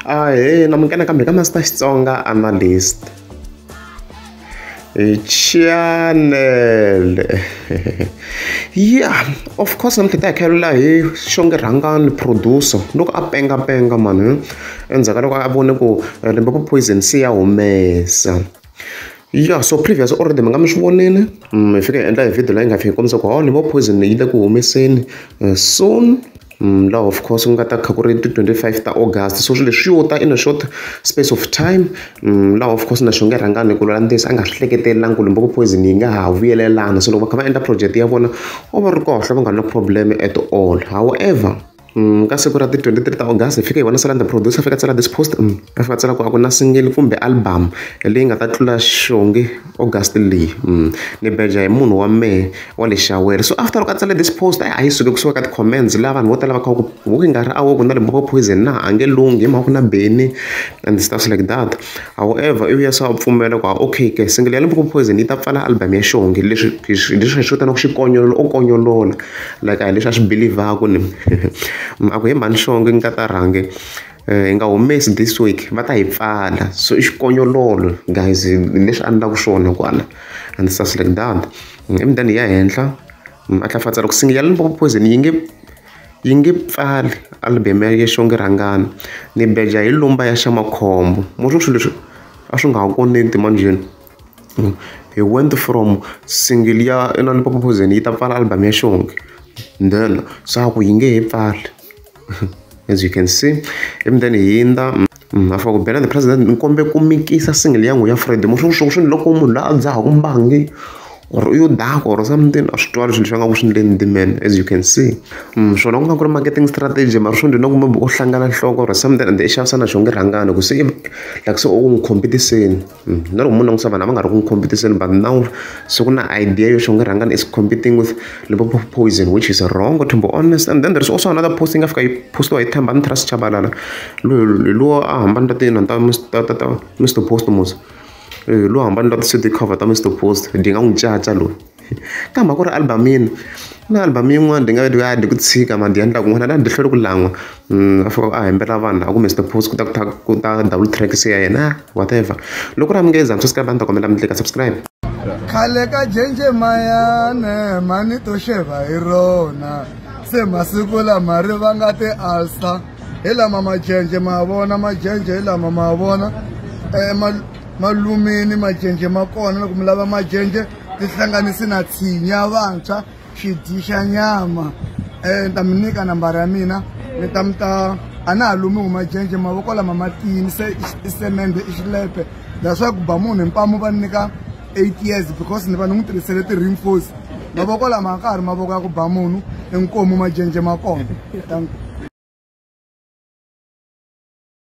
Hey, namukela kambe ka Master Xitsonga Analyst channel. Yeah, of course I'm kita khalela hi Xongi Rhangani producer loko a penga manu endzhaku loko a vone ku Limpopo Poison se ya humesa. Yeah, so previous already mi nga mi swi vonile mi fike endla hi video leyi nga fika kombisa ku Limpopo Poison yi le ku humeseni soon. Now, of course, we got 25 August. So, the show in a short space of time. Now, of course, na Xongi Rhangani kulandisa anga hleketelang ku Limpopo Poison yi nga ha vuyelelana. So, loko va enda project ya vona over ri kahle va nga na problem at all. However, ka siku ra 23 August fika hi vona sala the producer fika tsala this post a fika tsala ku a ku na single kumbe album leyi nga ta tlula Xongi August leyi ni beja hi munhu wa mehe wa le Xaweri. So after loko a tsale this post a hi suke kusuka ka ti-comments laha vanhu vo tala va kha ku vuki nga ri a wo ku na Limpopo Poison na a nge lunghi hi mhaka ku na Beni and stuff like that. However ivi ya sa pfumela ku okay ke single ya Limpopo Poison yi ta pfala album ya Xongi leswi hi swi vitana ku xikonyolo o konyolola like a hi leswi a swi believaku ni aku hi mani Xongi nga ta rhangi nga humesi this week va ta hi pfala. So i xikonyololo guys leswi a endlaku swona kwala and stuff like that. Then ya henhla a tla fatsala ku single ya Limpopo Poison yi nge pfali album ya Xongi Rhangani ni beja hi lumba ya xamakhombo mo swi leswi a swi nga ha connect manjeni. He went from single ya Limpopo Poison yi ta pfala album ya Xongi then so ku yi nge he pfali as you can see. And then hinda afa ku bela the president nkombe ku mikisa single ya n'we ya Fred mo swi loko munhu la a dzaha ku mbangi or you dark or something a swi twa leswi leswi nga ku swi ndleni man as you can see. Swona ku nga ku ri marketing strategy mara swi ndina ku maybe u hlangana nhloko or something and i xavisa na Xongi Rhangani ku se like so u n'wi competition na loko munhu langusa vanhu a va nga ri ku n'wi competition but now so ku na idea yo Xongi Rhangani is competing with Limpopo Poison which is wrong to be honest. And then there's also another posting afika yi postiwa hi Themba Trust Chabalala lo a hambana tino ta Mr Postmos lo hambana ta city cover ta Mr Post ndi nga n'wi caca lo kambe ku ri album yini na album yin'wana ndi nga di ku tshika ma ndi endla kun'wana na ndi hlwela ku lan'wa a fika a hembela vanhu a ku Mr Post ku ta double track se ya yena whatever. Loko ra mi nge za subscribe ni ta kombela mi tlika subscribe. Khale ka jenje mayane mani to sheva hi rona se masiku lama ri va nga ti alsa hi lama majenje ma vona majenje hi lama ma vona malumini majenje ma kona loko mi lava majenje tihlanganisi na tshinya vantshwa xidyi xa nyama ni ta mi nyika nambara ya mina mi ta a na ha lumiwi majenje mavoko lama matini se i semende i xilepe that's why ku ba munhu hi mpamu va nyika 8 years because ni va ni n'wi tirhisele ti-reinforce mavoko lama a ka ha ri mavoko ya ku ba munhu enkomu majenje ma kona.